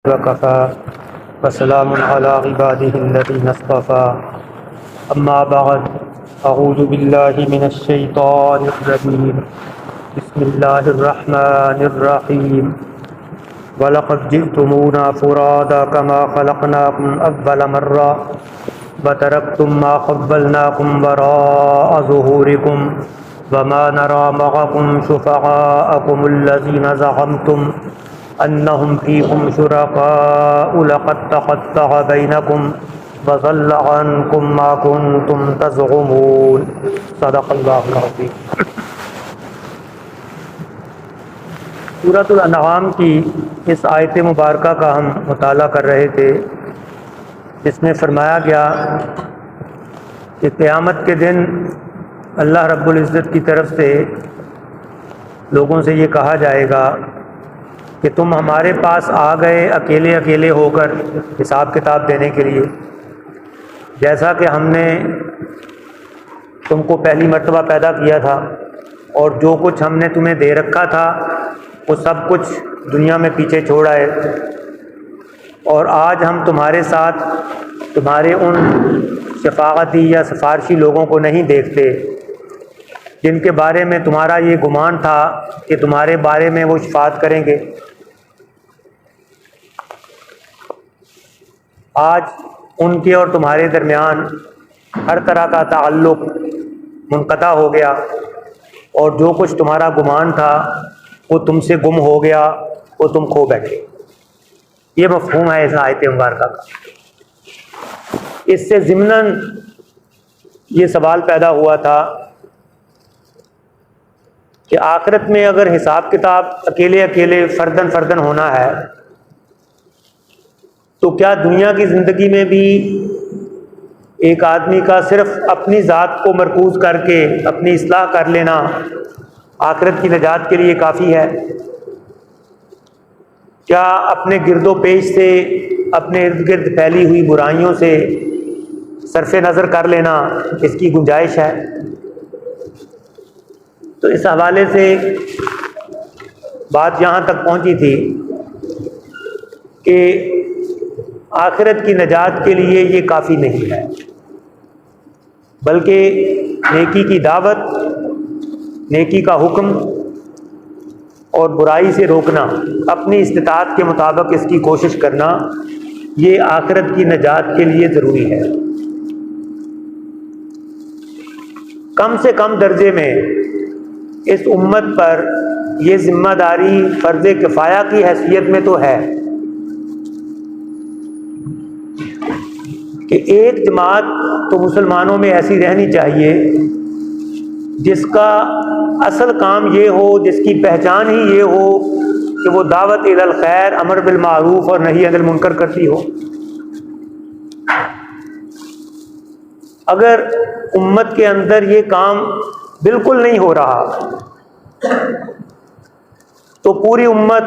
وكفى وسلام على عباده الذين اصطفى أما بعد أعوذ بالله من الشيطان الرجيم بسم الله الرحمن الرحيم وَلَقَدْ جِئْتُمُونَا فُرَادَى كَمَا خَلَقْنَاكُمْ أَوَّلَ مَرَّةٍ وَتَرَكْتُم مَّا خَوَّلْنَاكُمْ وَرَاءَ ظُهُورِكُمْ وَمَا نَرَىٰ مَعَكُمْ شُفَعَاءَكُمُ الَّذِينَ زَعَمْتُمْ أَنَّهُمْ فِيكُمْ شُرَكَاءُ لَقَد تَّقَطَّعَ بَيْنَكُمْ وَضَلَّ عَنكُم مَّا كُنتُمْ تَزْعُمُونَ صدق اللہ العظیم۔ سورۃ الانعام کی اس آیت مبارکہ کا ہم مطالعہ کر رہے تھے، جس میں فرمایا گیا کہ قیامت کے دن اللہ رب العزت کی طرف سے لوگوں سے یہ کہا جائے گا کہ تم ہمارے پاس آ گئے اکیلے اکیلے ہو کر حساب کتاب دینے کے لیے، جیسا کہ ہم نے تم کو پہلی مرتبہ پیدا کیا تھا، اور جو کچھ ہم نے تمہیں دے رکھا تھا وہ سب کچھ دنیا میں پیچھے چھوڑ آئے، اور آج ہم تمہارے ساتھ تمہارے ان شفاعتی یا سفارشی لوگوں کو نہیں دیکھتے جن کے بارے میں تمہارا یہ گمان تھا کہ تمہارے بارے میں وہ شفاعت کریں گے۔ آج ان کے اور تمہارے درمیان ہر طرح کا تعلق منقطع ہو گیا، اور جو کچھ تمہارا گمان تھا وہ تم سے گم ہو گیا، وہ تم کھو بیٹھے۔ یہ مفہوم ہے اس آیت مبارکہ کا۔ اس سے ضمناً یہ سوال پیدا ہوا تھا کہ آخرت میں اگر حساب کتاب اکیلے اکیلے فردن فردن ہونا ہے تو کیا دنیا کی زندگی میں بھی ایک آدمی کا صرف اپنی ذات کو مرکوز کر کے اپنی اصلاح کر لینا آخرت کی نجات کے لیے کافی ہے؟ کیا اپنے گرد و پیش سے، اپنے ارد گرد پھیلی ہوئی برائیوں سے صرف نظر کر لینا اس کی گنجائش ہے؟ تو اس حوالے سے بات یہاں تک پہنچی تھی کہ آخرت کی نجات کے لیے یہ کافی نہیں ہے، بلکہ نیکی کی دعوت، نیکی کا حکم اور برائی سے روکنا، اپنی استطاعت کے مطابق اس کی کوشش کرنا، یہ آخرت کی نجات کے لیے ضروری ہے۔ کم سے کم درجے میں اس امت پر یہ ذمہ داری فرض کفایہ کی حیثیت میں تو ہے کہ ایک جماعت تو مسلمانوں میں ایسی رہنی چاہیے جس کا اصل کام یہ ہو، جس کی پہچان ہی یہ ہو کہ وہ دعوت الی الخیر، امر بالمعروف اور نہی عن المنکر کرتی ہو۔ اگر امت کے اندر یہ کام بالکل نہیں ہو رہا تو پوری امت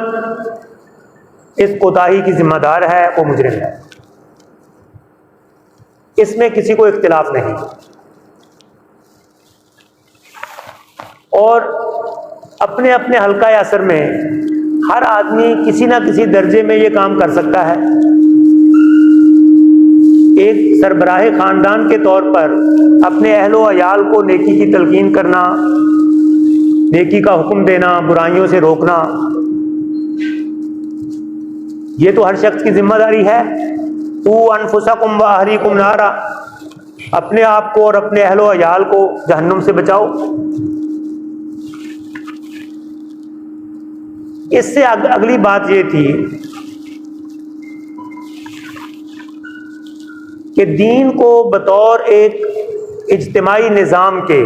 اس کوتاہی کی ذمہ دار ہے، وہ مجرم ہے، اس میں کسی کو اختلاف نہیں۔ اور اپنے اپنے حلقہ اثر میں ہر آدمی کسی نہ کسی درجے میں یہ کام کر سکتا ہے۔ ایک سربراہ خاندان کے طور پر اپنے اہل و عیال کو نیکی کی تلقین کرنا، نیکی کا حکم دینا، برائیوں سے روکنا، یہ تو ہر شخص کی ذمہ داری ہے۔ قُوا أَنفُسَكُمْ وَأَهْلِيكُمْ نَارًا، اپنے آپ کو اور اپنے اہل و عیال کو جہنم سے بچاؤ۔ اس سے اگلی بات یہ تھی کہ دین کو بطور ایک اجتماعی نظام کے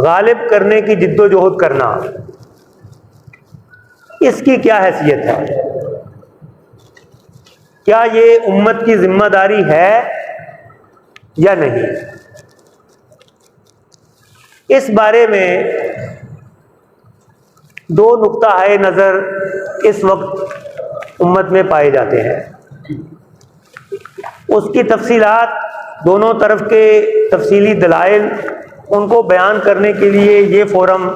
غالب کرنے کی جد و جہد کرنا، اس کی کیا حیثیت ہے؟ کیا یہ امت کی ذمہ داری ہے یا نہیں؟ اس بارے میں دو نقطہ نظر اس وقت امت میں پائے جاتے ہیں۔ اس کی تفصیلات، دونوں طرف کے تفصیلی دلائل، ان کو بیان کرنے کے لیے یہ فورم،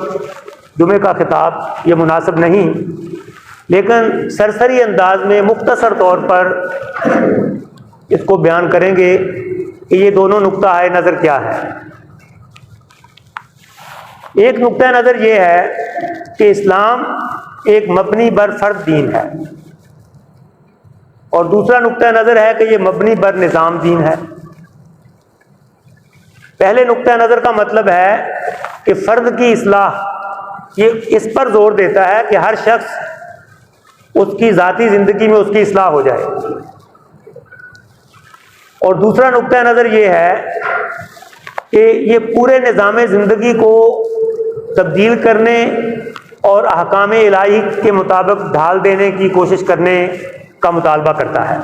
جمعہ کا خطاب، یہ مناسب نہیں، لیکن سرسری انداز میں مختصر طور پر اس کو بیان کریں گے کہ یہ دونوں نقطہ نظر کیا ہے۔ ایک نقطہ نظر یہ ہے کہ اسلام ایک مبنی بر فرد دین ہے، اور دوسرا نقطہ نظر ہے کہ یہ مبنی بر نظام دین ہے۔ پہلے نقطہ نظر کا مطلب ہے کہ فرد کی اصلاح، یہ اس پر زور دیتا ہے کہ ہر شخص اس کی ذاتی زندگی میں اس کی اصلاح ہو جائے، اور دوسرا نقطہ نظر یہ ہے کہ یہ پورے نظام زندگی کو تبدیل کرنے اور احکام الہی کے مطابق ڈھال دینے کی کوشش کرنے کا مطالبہ کرتا ہے۔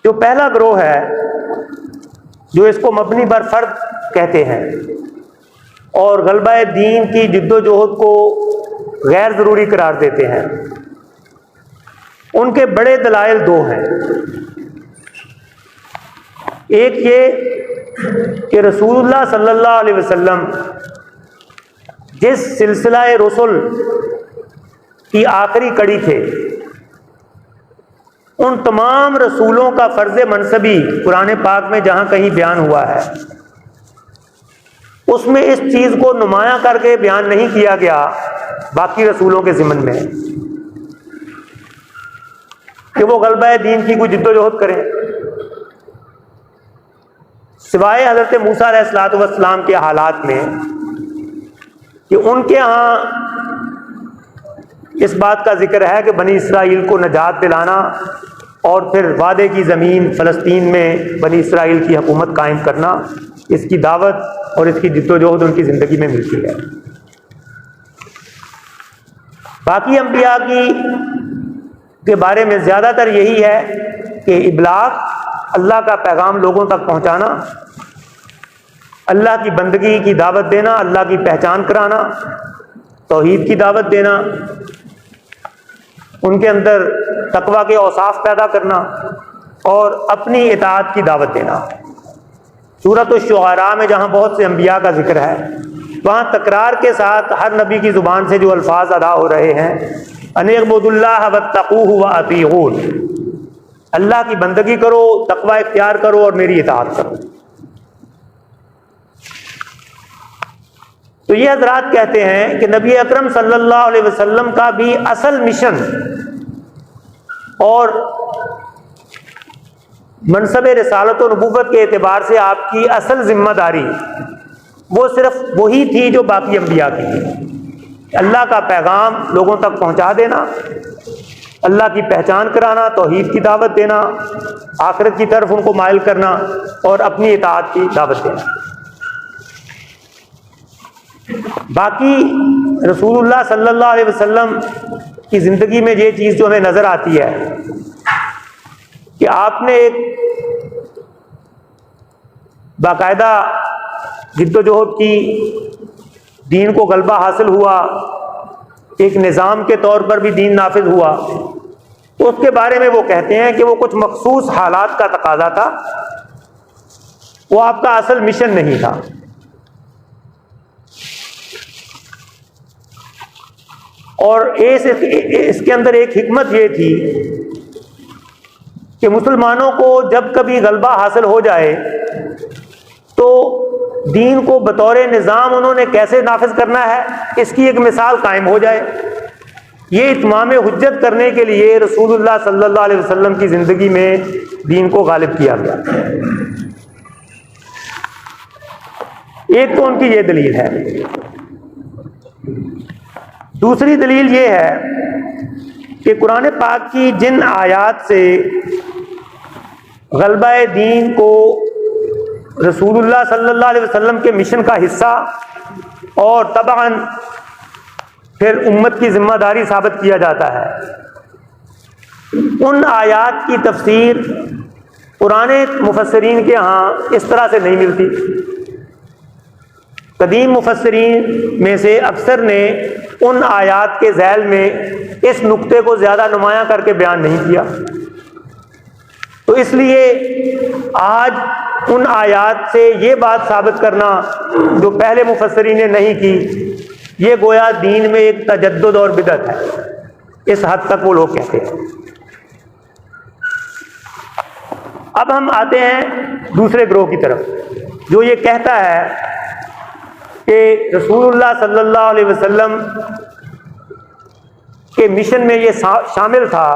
جو پہلا گروہ ہے جو اس کو مبنی بر فرد کہتے ہیں اور غلبہ دین کی جد و جہد کو غیر ضروری قرار دیتے ہیں، ان کے بڑے دلائل دو ہیں۔ ایک یہ کہ رسول اللہ صلی اللہ علیہ وسلم جس سلسلہ رسل کی آخری کڑی تھے، ان تمام رسولوں کا فرض منصبی قرآن پاک میں جہاں کہیں بیان ہوا ہے، اس میں اس چیز کو نمایاں کر کے بیان نہیں کیا گیا باقی رسولوں کے ضمن میں کہ وہ غلبہ دین کی کوئی جد و جہد کریں، سوائے حضرت موسیٰ علیہ الصلوۃ والسلام کے حالات میں کہ ان کے ہاں اس بات کا ذکر ہے کہ بنی اسرائیل کو نجات دلانا اور پھر وعدے کی زمین فلسطین میں بنی اسرائیل کی حکومت قائم کرنا، اس کی دعوت اور اس کی جد و جہد ان کی زندگی میں ملتی ہے۔ باقی انبیاء کے بارے میں زیادہ تر یہی ہے کہ ابلاغ، اللہ کا پیغام لوگوں تک پہنچانا، اللہ کی بندگی کی دعوت دینا، اللہ کی پہچان کرانا، توحید کی دعوت دینا، ان کے اندر تقویٰ کے اوصاف پیدا کرنا اور اپنی اطاعت کی دعوت دینا۔ سورۃ الشعراء میں جہاں بہت سے انبیاء کا ذکر ہے، وہاں تکرار کے ساتھ ہر نبی کی زبان سے جو الفاظ ادا ہو رہے ہیں، ان اعبدوا اللہ واتقوہ واطیعون، اللہ کی بندگی کرو، تقوی اختیار کرو اور میری اطاعت کرو۔ تو یہ حضرات کہتے ہیں کہ نبی اکرم صلی اللہ علیہ وسلم کا بھی اصل مشن اور منصب رسالت و نبوت کے اعتبار سے آپ کی اصل ذمہ داری وہ صرف وہی تھی جو باقی انبیاء کی تھی، اللہ کا پیغام لوگوں تک پہنچا دینا، اللہ کی پہچان کرانا، توحید کی دعوت دینا، آخرت کی طرف ان کو مائل کرنا اور اپنی اطاعت کی دعوت دینا۔ باقی رسول اللہ صلی اللہ علیہ وسلم کی زندگی میں یہ چیز جو ہمیں نظر آتی ہے کہ آپ نے ایک باقاعدہ جد و جہد کی، دین کو غلبہ حاصل ہوا، ایک نظام کے طور پر بھی دین نافذ ہوا، تو اس کے بارے میں وہ کہتے ہیں کہ وہ کچھ مخصوص حالات کا تقاضا تھا، وہ آپ کا اصل مشن نہیں تھا۔ اور اس کے اندر ایک حکمت یہ تھی کہ مسلمانوں کو جب کبھی غلبہ حاصل ہو جائے تو دین کو بطور نظام انہوں نے کیسے نافذ کرنا ہے، اس کی ایک مثال قائم ہو جائے۔ یہ اتمام حجت کرنے کے لیے رسول اللہ صلی اللہ علیہ وسلم کی زندگی میں دین کو غالب کیا گیا۔ ایک تو ان کی یہ دلیل ہے۔ دوسری دلیل یہ ہے کہ قرآن پاک کی جن آیات سے غلبہ دین کو رسول اللہ صلی اللہ علیہ وسلم کے مشن کا حصہ اور طبعاً پھر امت کی ذمہ داری ثابت کیا جاتا ہے، ان آیات کی تفسیر پرانے مفسرین کے ہاں اس طرح سے نہیں ملتی۔ قدیم مفسرین میں سے اکثر نے ان آیات کے ذیل میں اس نقطے کو زیادہ نمایاں کر کے بیان نہیں کیا، تو اس لیے آج ان آیات سے یہ بات ثابت کرنا جو پہلے مفسرین نے نہیں کی یہ گویا دین میں ایک تجدد اور بدعت ہے، اس حد تک وہ لوگ کہتے ہیں۔ اب ہم آتے ہیں دوسرے گروہ کی طرف، جو یہ کہتا ہے کہ رسول اللہ صلی اللہ علیہ وسلم کے مشن میں یہ شامل تھا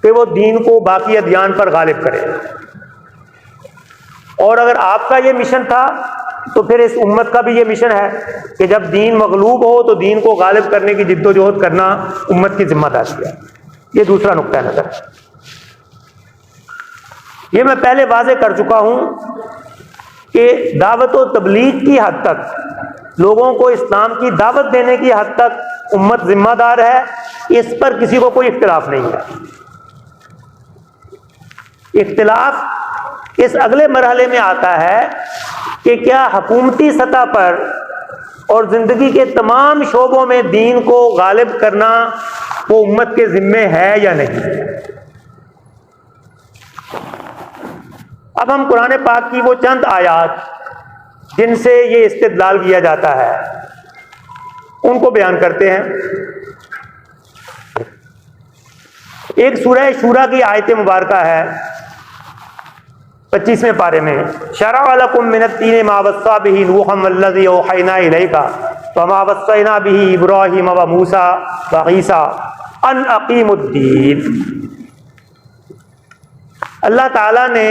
کہ وہ دین کو باقی ادیان پر غالب کرے، اور اگر آپ کا یہ مشن تھا تو پھر اس امت کا بھی یہ مشن ہے کہ جب دین مغلوب ہو تو دین کو غالب کرنے کی جد و جہد کرنا امت کی ذمہ داری ہے۔ یہ دوسرا نقطہ نظر ہے۔ یہ میں پہلے واضح کر چکا ہوں کہ دعوت و تبلیغ کی حد تک، لوگوں کو اسلام کی دعوت دینے کی حد تک امت ذمہ دار ہے، اس پر کسی کو کوئی اختلاف نہیں ہے۔ اختلاف اس اگلے مرحلے میں آتا ہے کہ کیا حکومتی سطح پر اور زندگی کے تمام شعبوں میں دین کو غالب کرنا وہ امت کے ذمے ہے یا نہیں۔ اب ہم قرآن پاک کی وہ چند آیات جن سے یہ استدلال کیا جاتا ہے ان کو بیان کرتے ہیں۔ ایک سورہ شورا کی آیت مبارکہ ہے 25ویں پارے میں، شرع لکم من الدین ما وصی بہ نوحا والذی اوحینا الیک وما وصینا بہ ابراہیم وموسیٰ وعیسیٰ ان اقیموا الدین۔ اللہ تعالیٰ نے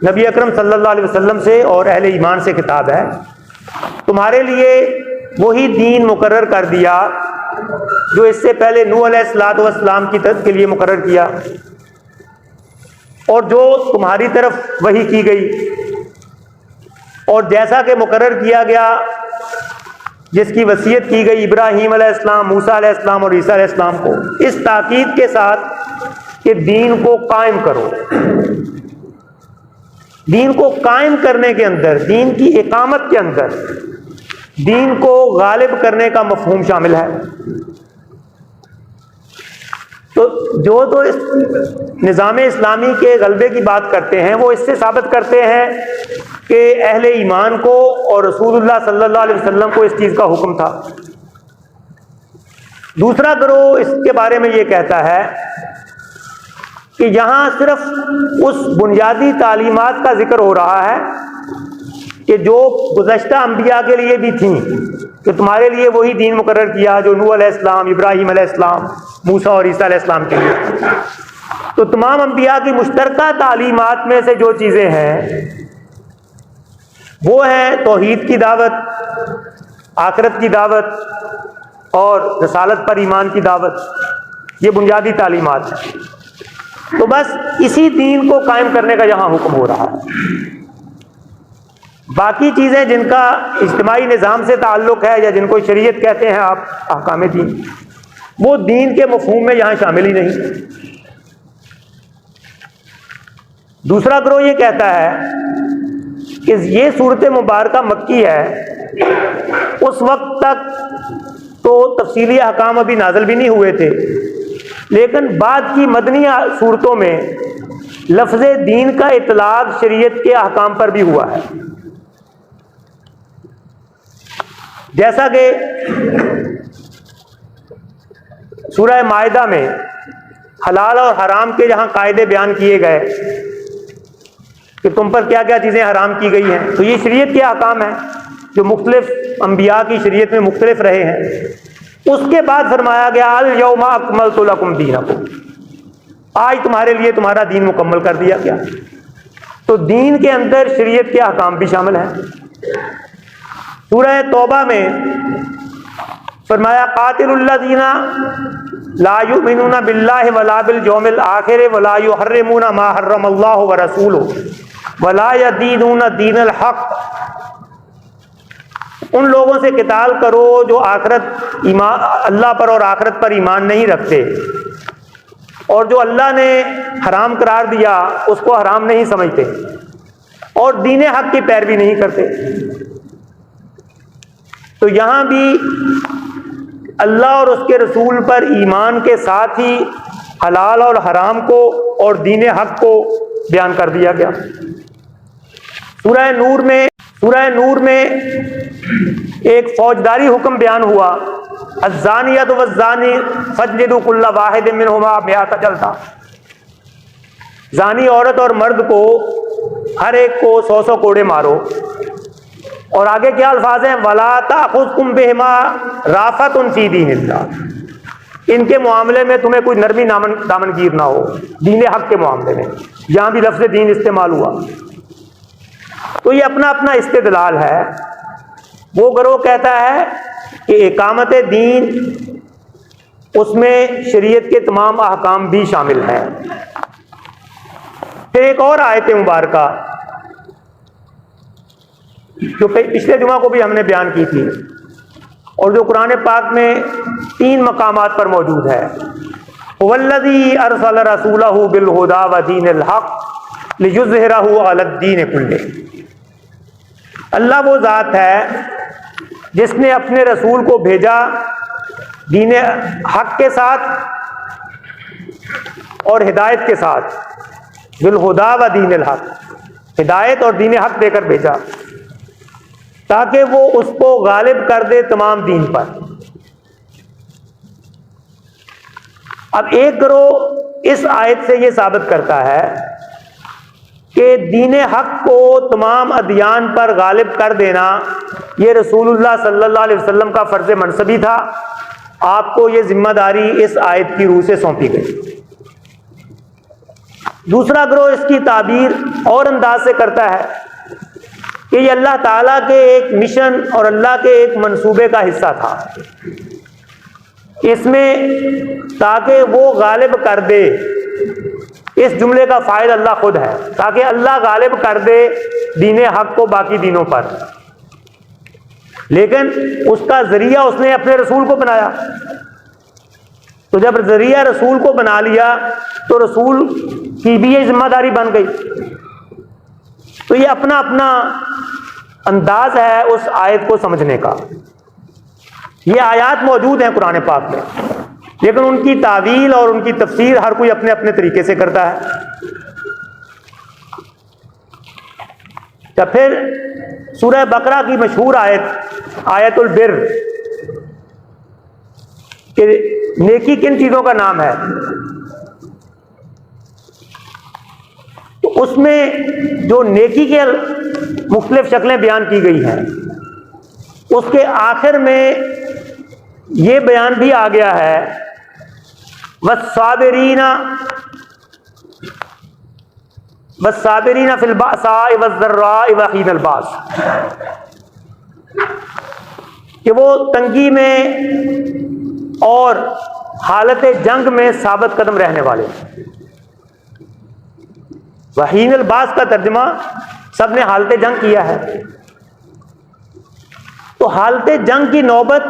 نبی اکرم صلی اللہ علیہ وسلم سے اور اہل ایمان سے خطاب ہے، تمہارے لیے وہی دین مقرر کر دیا جو اس سے پہلے نوح علیہ السلام کی طرف کے لیے مقرر کیا، اور جو تمہاری طرف وحی کی گئی، اور جیسا کہ مقرر کیا گیا جس کی وصیت کی گئی ابراہیم علیہ السلام، موسیٰ علیہ السلام اور عیسیٰ علیہ السلام کو، اس تاکید کے ساتھ کہ دین کو قائم کرو۔ دین کو قائم کرنے کے اندر، دین کی اقامت کے اندر دین کو غالب کرنے کا مفہوم شامل ہے۔ تو اس نظام اسلامی کے غلبے کی بات کرتے ہیں، وہ اس سے ثابت کرتے ہیں کہ اہل ایمان کو اور رسول اللہ صلی اللہ علیہ وسلم کو اس چیز کا حکم تھا۔ دوسرا گروہ اس کے بارے میں یہ کہتا ہے کہ یہاں صرف اس بنیادی تعلیمات کا ذکر ہو رہا ہے کہ جو گزشتہ انبیاء کے لیے بھی تھیں، کہ تمہارے لیے وہی دین مقرر کیا جو نوح علیہ السلام، ابراہیم علیہ السلام، موسیٰ اور عیسیٰ علیہ السلام کے لیے۔ تو تمام انبیاء کی مشترکہ تعلیمات میں سے جو چیزیں ہیں وہ ہیں توحید کی دعوت، آخرت کی دعوت اور رسالت پر ایمان کی دعوت۔ یہ بنیادی تعلیمات ہیں۔ تو بس اسی دین کو قائم کرنے کا یہاں حکم ہو رہا ہے۔ باقی چیزیں جن کا اجتماعی نظام سے تعلق ہے یا جن کو شریعت کہتے ہیں آپ، احکام دین، وہ دین کے مفہوم میں یہاں شامل ہی نہیں۔ دوسرا گروہ یہ کہتا ہے کہ یہ صورت مبارکہ مکی ہے، اس وقت تک تو تفصیلی احکام ابھی نازل بھی نہیں ہوئے تھے، لیکن بعد کی مدنی صورتوں میں لفظ دین کا اطلاق شریعت کے احکام پر بھی ہوا ہے۔ جیسا کہ سورہ مائدہ میں حلال اور حرام کے جہاں قاعدے بیان کیے گئے کہ تم پر کیا کیا چیزیں حرام کی گئی ہیں، تو یہ شریعت کے احکام ہیں جو مختلف انبیاء کی شریعت میں مختلف رہے ہیں۔ اس کے بعد فرمایا گیا الیوم اکملت لکم دینکم، آج تمہارے لیے تمہارا دین مکمل کر دیا گیا۔ تو دین کے اندر شریعت کے احکام بھی شامل ہیں۔ سورہ توبہ میں فرمایا قاتل الذین لا یؤمنون باللہ ولا بالیوم الآخر ولا یحرمون ما حرم اللہ ورسولہ ولا یدینون دین الحق۔ ان لوگوں سے قتال کرو جو آخرت ایمان، اللہ پر اور آخرت پر ایمان نہیں رکھتے، اور جو اللہ نے حرام قرار دیا اس کو حرام نہیں سمجھتے، اور دین حق کی پیروی نہیں کرتے۔ تو یہاں بھی اللہ اور اس کے رسول پر ایمان کے ساتھ ہی حلال اور حرام کو اور دین حق کو بیان کر دیا گیا۔ سورہ نور میں ایک فوجداری حکم بیان ہوا، الزانیۃ والزانی فاجلدوا کل واحد منہما مئۃ جلدہ، زانی عورت اور مرد کو ہر ایک کو 100 کوڑے مارو۔ اور آگے کیا الفاظ ہیں؟ وَلَا تَأْخُذْكُمْ بِهِمَا رَأْفَةٌ فِي دِینِ اللَّهِ، ان کے معاملے میں تمہیں کوئی نرمی دامنگیر نہ ہو، دین حق کے معاملے میں۔ یہاں بھی لفظ دین استعمال ہوا۔ تو یہ اپنا اپنا استدلال ہے۔ وہ گروہ کہتا ہے کہ اقامت دین اس میں شریعت کے تمام احکام بھی شامل ہیں۔ پھر ایک اور آیت مبارکہ جو پچھلے جمعہ کو بھی ہم نے بیان کی تھی اور جو قرآن پاک میں 3 مقامات پر موجود ہے، وَالَّذِي أَرْسَلَ رَسُولَهُ بِالْهُدَى وَدِينِ الْحَقِّ لِيُظْهِرَهُ عَلَى الدِّينِ كُلِّهِ، اللہ وہ ذات ہے جس نے اپنے رسول کو بھیجا دین حق کے ساتھ اور ہدایت کے ساتھ، بالہدیٰ و دین الحق، ہدایت اور دین حق دے کر بھیجا تاکہ وہ اس کو غالب کر دے تمام دین پر۔ اب ایک گروہ اس آیت سے یہ ثابت کرتا ہے کہ دین حق کو تمام ادیان پر غالب کر دینا یہ رسول اللہ صلی اللہ علیہ وسلم کا فرض منصبی تھا، آپ کو یہ ذمہ داری اس آیت کی روح سے سونپی گئی۔ دوسرا گروہ اس کی تعبیر اور انداز سے کرتا ہے کہ یہ اللہ تعالیٰ کے ایک مشن اور اللہ کے ایک منصوبے کا حصہ تھا، اس میں تاکہ وہ غالب کر دے، اس جملے کا فاعل اللہ خود ہے، تاکہ اللہ غالب کر دے دین حق کو باقی دینوں پر، لیکن اس کا ذریعہ اس نے اپنے رسول کو بنایا۔ تو جب ذریعہ رسول کو بنا لیا تو رسول کی بھی یہ ذمہ داری بن گئی۔ تو یہ اپنا اپنا انداز ہے اس آیت کو سمجھنے کا۔ یہ آیات موجود ہیں قرآن پاک میں، لیکن ان کی تعویل اور ان کی تفسیر ہر کوئی اپنے اپنے طریقے سے کرتا ہے۔ پھر سورہ بقرہ کی مشہور آیت البر کہ نیکی کن چیزوں کا نام ہے، تو اس میں جو نیکی کے مختلف شکلیں بیان کی گئی ہیں، اس کے آخر میں یہ بیان بھی آ گیا ہے وَالصَّابِرِينَ فِي الْبَأْسَاءِ وَالضَّرَّاءِ وَحِينَ الْبَأْسِ، کہ وہ تنگی میں اور حالت جنگ میں ثابت قدم رہنے والے۔ وحین الباس کا ترجمہ سب نے حالت جنگ کیا ہے۔ تو حالت جنگ کی نوبت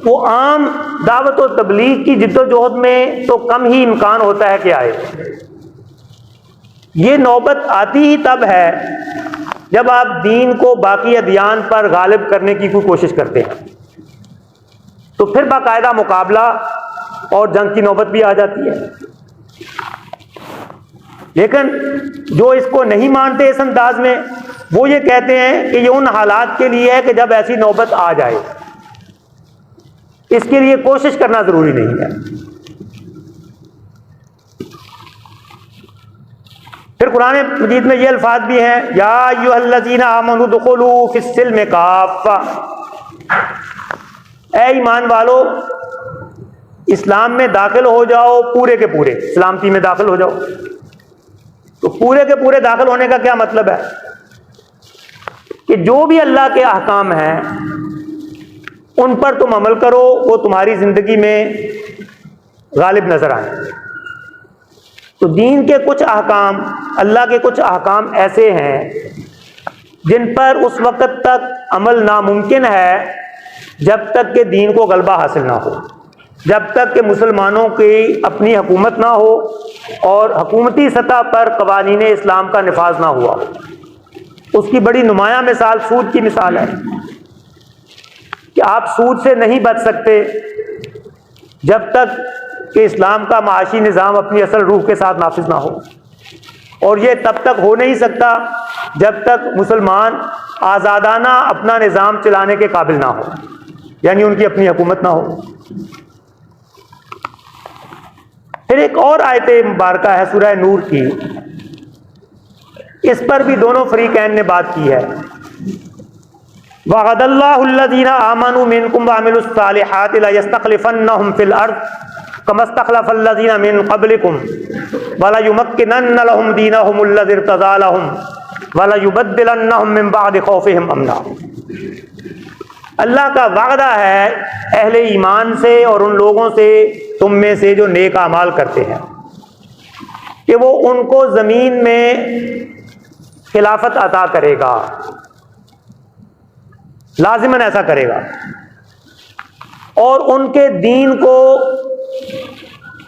وہ عام دعوت و تبلیغ کی جد و جہد میں تو کم ہی امکان ہوتا ہے کہ آئے۔ یہ نوبت آتی ہی تب ہے جب آپ دین کو باقی ادیان پر غالب کرنے کی کوئی کوشش کرتے ہیں، تو پھر باقاعدہ مقابلہ اور جنگ کی نوبت بھی آ جاتی ہے۔ لیکن جو اس کو نہیں مانتے اس انداز میں، وہ یہ کہتے ہیں کہ یہ ان حالات کے لیے ہے کہ جب ایسی نوبت آ جائے، اس کے لیے کوشش کرنا ضروری نہیں ہے۔ پھر قرآن مجید میں یہ الفاظ بھی ہیں، یا ایھا الذین آمنوا ادخلوا فی السلم کافہ، اے ایمان والو اسلام میں داخل ہو جاؤ پورے کے پورے، سلامتی میں داخل ہو جاؤ۔ تو پورے کے پورے داخل ہونے کا کیا مطلب ہے؟ کہ جو بھی اللہ کے احکام ہیں ان پر تم عمل کرو، وہ تمہاری زندگی میں غالب نظر آئیں۔ تو دین کے کچھ احکام، اللہ کے کچھ احکام ایسے ہیں جن پر اس وقت تک عمل ناممکن ہے جب تک کہ دین کو غلبہ حاصل نہ ہو، جب تک کہ مسلمانوں کی اپنی حکومت نہ ہو اور حکومتی سطح پر قوانین اسلام کا نفاذ نہ ہوا ہو۔ اس کی بڑی نمایاں مثال سود کی مثال ہے کہ آپ سود سے نہیں بچ سکتے جب تک کہ اسلام کا معاشی نظام اپنی اصل روح کے ساتھ نافذ نہ ہو، اور یہ تب تک ہو نہیں سکتا جب تک مسلمان آزادانہ اپنا نظام چلانے کے قابل نہ ہو، یعنی ان کی اپنی حکومت نہ ہو۔ پھر ایک اور آیت مبارکہ ہے سورہ نور کی، اس پر بھی دونوں فریقین نے بات کی ہے۔ وعد اللہ الذین آمنوا منکم وعملوا الصالحات لیستخلفنہم فی الارض کما استخلف الذین من قبلکم وليمکنن لهم دینہم الذی ارتضی لهم وليبدلنہم من بعد خوفہم امنا۔ اللہ کا وعدہ ہے اہل ایمان سے اور ان لوگوں سے تم میں سے جو نیک اعمال کرتے ہیں کہ وہ ان کو زمین میں خلافت عطا کرے گا، لازماً ایسا کرے گا، اور ان کے دین کو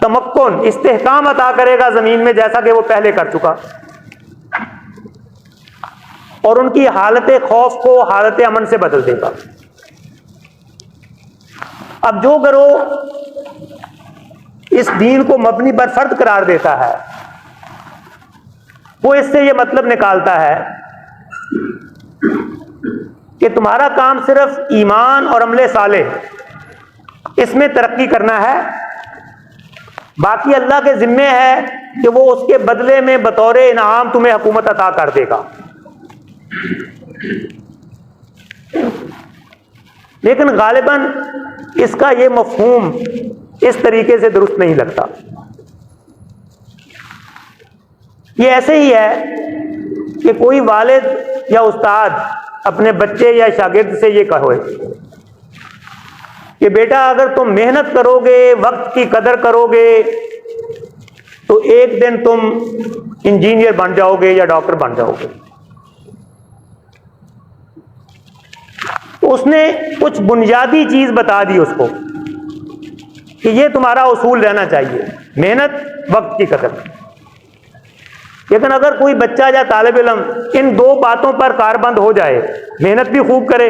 تمکن استحکام عطا کرے گا زمین میں، جیسا کہ وہ پہلے کر چکا، اور ان کی حالت خوف کو حالت امن سے بدل دے گا۔ اب جو گروہ اس دین کو مبنی بر فرض قرار دیتا ہے وہ اس سے یہ مطلب نکالتا ہے کہ تمہارا کام صرف ایمان اور عمل صالح اس میں ترقی کرنا ہے، باقی اللہ کے ذمے ہے کہ وہ اس کے بدلے میں بطور انعام تمہیں حکومت عطا کر دے گا۔ لیکن غالباً اس کا یہ مفہوم اس طریقے سے درست نہیں لگتا۔ یہ ایسے ہی ہے کہ کوئی والد یا استاد اپنے بچے یا شاگرد سے یہ کہے کہ بیٹا اگر تم محنت کرو گے، وقت کی قدر کرو گے تو ایک دن تم انجینئر بن جاؤ گے یا ڈاکٹر بن جاؤ گے۔ تو اس نے کچھ بنیادی چیز بتا دی اس کو کہ یہ تمہارا اصول رہنا چاہیے، محنت، وقت کی قدر۔ لیکن اگر کوئی بچہ یا طالب علم ان دو باتوں پر کاربند ہو جائے، محنت بھی خوب کرے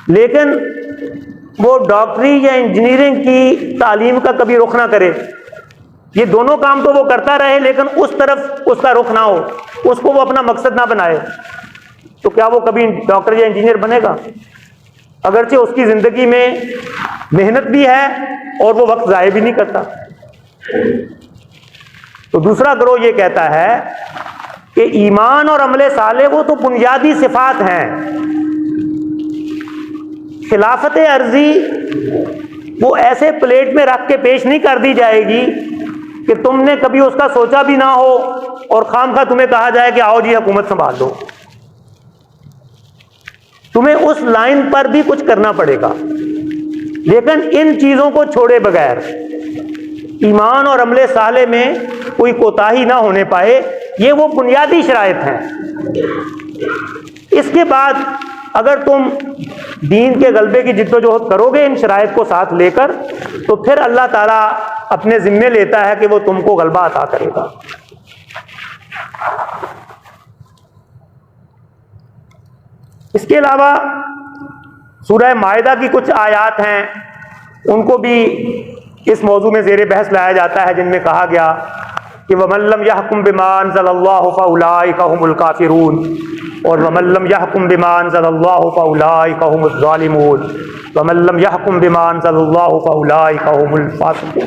لیکن وہ ڈاکٹری یا انجینئرنگ کی تعلیم کا کبھی رخ نہ کرے، یہ دونوں کام تو وہ کرتا رہے لیکن اس طرف اس کا رخ نہ ہو، اس کو وہ اپنا مقصد نہ بنائے، تو کیا وہ کبھی ڈاکٹر یا انجینئر بنے گا؟ اگرچہ اس کی زندگی میں محنت بھی ہے اور وہ وقت ضائع بھی نہیں کرتا۔ تو دوسرا گروہ یہ کہتا ہے کہ ایمان اور عمل صالح وہ تو بنیادی صفات ہیں، خلافت عرضی وہ ایسے پلیٹ میں رکھ کے پیش نہیں کر دی جائے گی کہ تم نے کبھی اس کا سوچا بھی نہ ہو اور خواہ تمہیں کہا جائے کہ آؤ جی حکومت سنبھال دو۔ تمہیں اس لائن پر بھی کچھ کرنا پڑے گا، لیکن ان چیزوں کو چھوڑے بغیر ایمان اور عمل صالح میں کوئی کوتاہی نہ ہونے پائے، یہ وہ بنیادی شرائط ہیں۔ اس کے بعد اگر تم دین کے غلبے کی جد و جہد کرو گے ان شرائط کو ساتھ لے کر، تو پھر اللہ تعالیٰ اپنے ذمے لیتا ہے کہ وہ تم کو غلبہ عطا کرے گا۔ اس کے علاوہ سورہ مائدہ کی کچھ آیات ہیں، ان کو بھی اس موضوع میں زیر بحث لایا جاتا ہے، جن میں کہا گیا کہ وَمَن لَّمْ يَحْكُم بِمَا أَنزَلَ اللَّهُ فَأُولَٰئِكَ هُمُ الْكَافِرُونَ اور وَمَن لَّمْ يَحْكُم بِمَا أَنزَلَ اللَّهُ فَأُولَٰئِكَ هُمُ الظَّالِمُونَ وَمَن لَّمْ يَحْكُم بِمَا أَنزَلَ اللَّهُ فَأُولَٰئِكَ هُمُ الْفَاسِقُونَ۔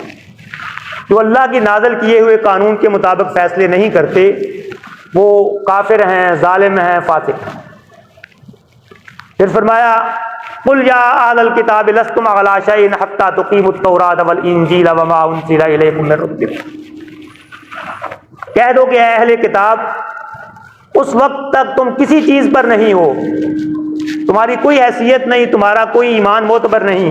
جو اللہ کی نازل کیے ہوئے قانون کے مطابق فیصلے نہیں کرتے وہ کافر ہیں، ظالم ہیں، فاسق ہیں۔ پھر فرمایا قُلْ يَا أَهْلَ الْكِتَابِ لَسْتُمْ عَلَىٰ شَيْءٍ حَتَّىٰ تُقِيمُوا التَّوْرَاةَ وَالْإِنجِيلَ وَمَا أُنزِلَ إِلَيْكُم مِّن رَّبِّكُمْ۔ کہہ دو کہ اے اہل کتاب اس وقت تک تم کسی چیز پر نہیں ہو، تمہاری کوئی حیثیت نہیں، تمہارا کوئی ایمان معتبر نہیں،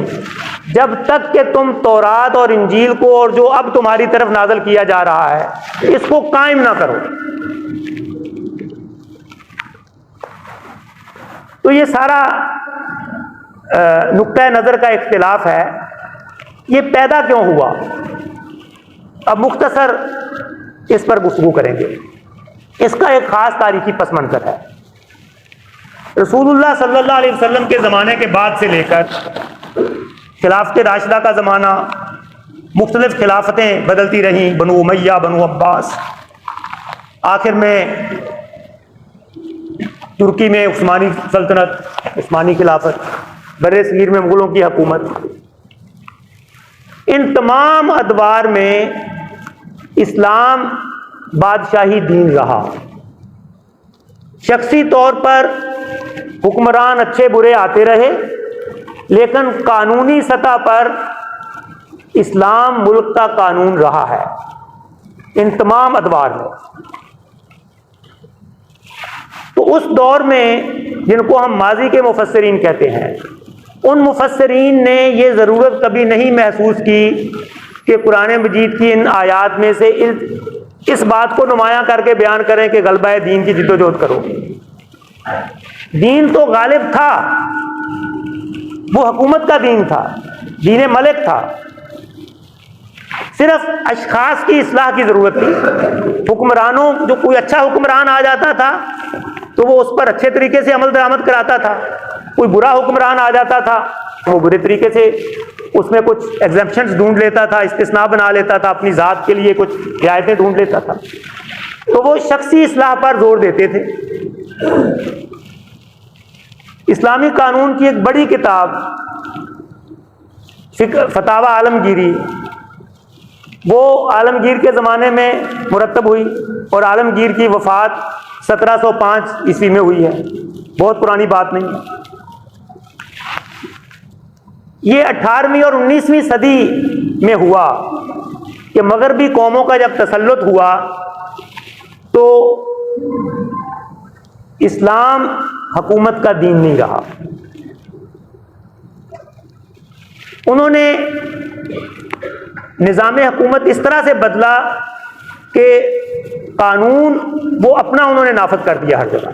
جب تک کہ تم تورات اور انجیل کو اور جو اب تمہاری طرف نازل کیا جا رہا ہے اس کو قائم نہ کرو۔ تو یہ سارا نقطۂ نظر کا اختلاف ہے، یہ پیدا کیوں ہوا؟ اب مختصر اس پر گفتگو کریں گے۔ اس کا ایک خاص تاریخی پس منظر ہے۔ رسول اللہ صلی اللہ علیہ وسلم کے زمانے کے بعد سے لے کر خلافت راشدہ کا زمانہ، مختلف خلافتیں بدلتی رہیں، بنو امیہ، بنو عباس، آخر میں ترکی میں عثمانی سلطنت، عثمانی خلافت، بر صغیر میں مغلوں کی حکومت، ان تمام ادوار میں اسلام بادشاہی دین رہا۔ شخصی طور پر حکمران اچھے برے آتے رہے، لیکن قانونی سطح پر اسلام ملک کا قانون رہا ہے ان تمام ادوار میں۔ تو اس دور میں جن کو ہم ماضی کے مفسرین کہتے ہیں، ان مفسرین نے یہ ضرورت کبھی نہیں محسوس کی کہ قرآن مجید کی ان آیات میں سے اس بات کو نمایاں کر کے بیان کریں کہ غلبہ دین کی جد و جہد کرو۔ دین تو غالب تھا، وہ حکومت کا دین تھا، دین ملک تھا، صرف اشخاص کی اصلاح کی ضرورت تھی۔ حکمرانوں، جو کوئی اچھا حکمران آ جاتا تھا تو وہ اس پر اچھے طریقے سے عمل درآمد کراتا تھا، کوئی برا حکمران آ جاتا تھا وہ برے طریقے سے اس میں کچھ ایگزمپشنز ڈھونڈ لیتا تھا، استثناء بنا لیتا تھا، اپنی ذات کے لیے کچھ رعایتیں ڈھونڈ لیتا تھا۔ تو وہ شخصی اصلاح پر زور دیتے تھے۔ اسلامی قانون کی ایک بڑی کتاب فتاوی عالمگیری، وہ عالمگیر کے زمانے میں مرتب ہوئی اور عالمگیر کی وفات 1705 عیسوی میں ہوئی ہے، بہت پرانی بات نہیں ہے۔ یہ 18ویں اور 19ویں صدی میں ہوا کہ مغربی قوموں کا جب تسلط ہوا تو اسلام حکومت کا دین نہیں رہا۔ انہوں نے نظام حکومت اس طرح سے بدلا کہ قانون وہ اپنا انہوں نے نافذ کر دیا ہر جگہ۔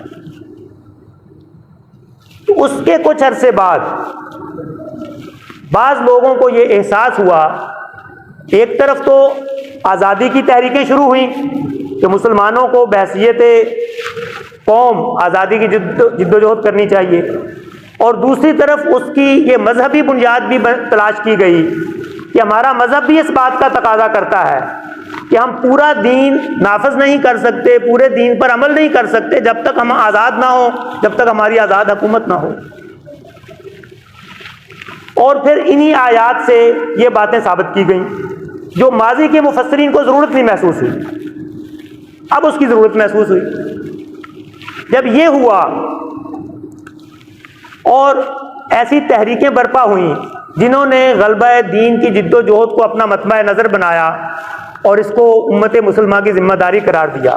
تو اس کے کچھ عرصے بعد بعض لوگوں کو یہ احساس ہوا، ایک طرف تو آزادی کی تحریکیں شروع ہوئیں کہ مسلمانوں کو بحیثیت قوم آزادی کی جد و جہد کرنی چاہیے، اور دوسری طرف اس کی یہ مذہبی بنیاد بھی تلاش کی گئی کہ ہمارا مذہب بھی اس بات کا تقاضا کرتا ہے کہ ہم پورا دین نافذ نہیں کر سکتے، پورے دین پر عمل نہیں کر سکتے جب تک ہم آزاد نہ ہوں، جب تک ہماری آزاد حکومت نہ ہو۔ اور پھر انہی آیات سے یہ باتیں ثابت کی گئیں جو ماضی کے مفسرین کو ضرورت نہیں محسوس ہوئی، اب اس کی ضرورت محسوس ہوئی۔ جب یہ ہوا اور ایسی تحریکیں برپا ہوئیں جنہوں نے غلبہ دین کی جد و جہد کو اپنا مطمع نظر بنایا اور اس کو امت مسلمہ کی ذمہ داری قرار دیا،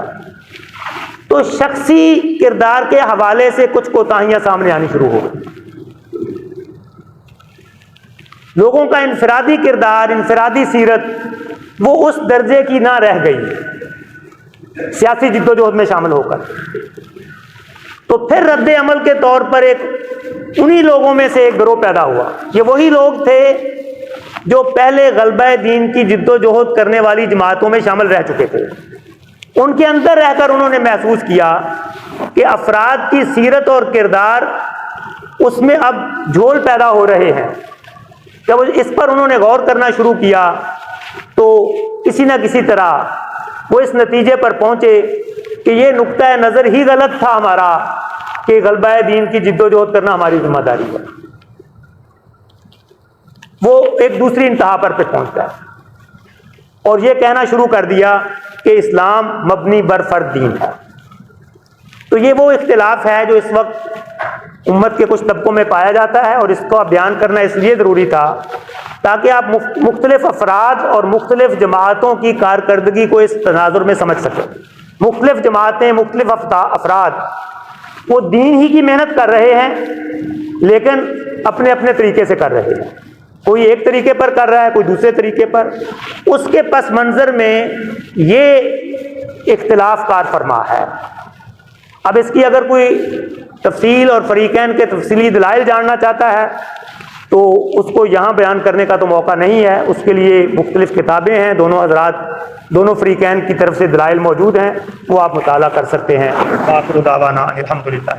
تو شخصی کردار کے حوالے سے کچھ کوتاہیاں سامنے آنی شروع ہو گئی۔ لوگوں کا انفرادی کردار، انفرادی سیرت وہ اس درجے کی نہ رہ گئی سیاسی جد و جہد میں شامل ہو کر۔ تو پھر رد عمل کے طور پر انہی لوگوں میں سے ایک گروہ پیدا ہوا۔ یہ وہی لوگ تھے جو پہلے غلبہ دین کی جد و جہد کرنے والی جماعتوں میں شامل رہ چکے تھے۔ ان کے اندر رہ کر انہوں نے محسوس کیا کہ افراد کی سیرت اور کردار اس میں اب جھول پیدا ہو رہے ہیں۔ جب اس پر انہوں نے غور کرنا شروع کیا تو کسی نہ کسی طرح وہ اس نتیجے پر پہنچے کہ یہ نقطہ نظر ہی غلط تھا ہمارا کہ غلبہ دین کی جد و جہد کرنا ہماری ذمہ داری ہے۔ وہ ایک دوسری انتہا پر پہنچتا ہے اور یہ کہنا شروع کر دیا کہ اسلام مبنی بر فرد دین ہے۔ تو یہ وہ اختلاف ہے جو اس وقت امت کے کچھ طبقوں میں پایا جاتا ہے، اور اس کو بیان کرنا اس لیے ضروری تھا تاکہ آپ مختلف افراد اور مختلف جماعتوں کی کارکردگی کو اس تناظر میں سمجھ سکیں۔ مختلف جماعتیں، مختلف افراد وہ دین ہی کی محنت کر رہے ہیں، لیکن اپنے اپنے طریقے سے کر رہے ہیں۔ کوئی ایک طریقے پر کر رہا ہے، کوئی دوسرے طریقے پر۔ اس کے پس منظر میں یہ اختلاف کار فرما ہے۔ اب اس کی اگر کوئی تفصیل اور فریقین کے تفصیلی دلائل جاننا چاہتا ہے تو اس کو یہاں بیان کرنے کا تو موقع نہیں ہے، اس کے لیے مختلف کتابیں ہیں، دونوں حضرات، دونوں فریقین کی طرف سے دلائل موجود ہیں، وہ آپ مطالعہ کر سکتے ہیں۔ آخر دعوانا الحمدللہ۔